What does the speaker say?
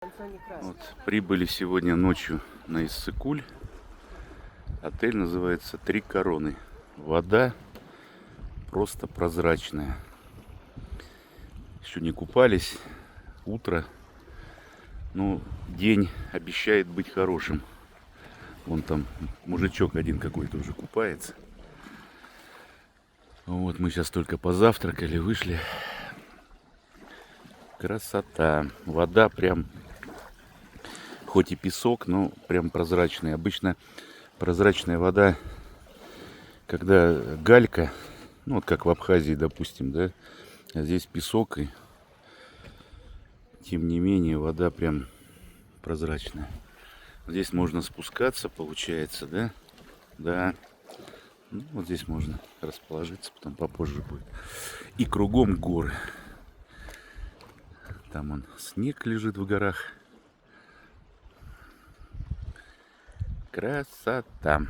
Вот, прибыли сегодня ночью на Иссык-Куль. Отель называется «Три Короны». Вода просто прозрачная. Еще не купались. Утро. Ну, день обещает быть хорошим. Вон там мужичок один какой-то уже купается. Вот мы сейчас только позавтракали, вышли. Красота. Вода прям, хоть и песок, но прям прозрачная. Обычно прозрачная вода, когда галька, ну вот как в Абхазии, допустим, да, а здесь песок, и тем не менее вода прям прозрачная. Здесь можно спускаться, получается, да? Да. Ну, вот здесь можно расположиться, потом попозже будет. И кругом горы. Там он снег лежит в горах. Красота.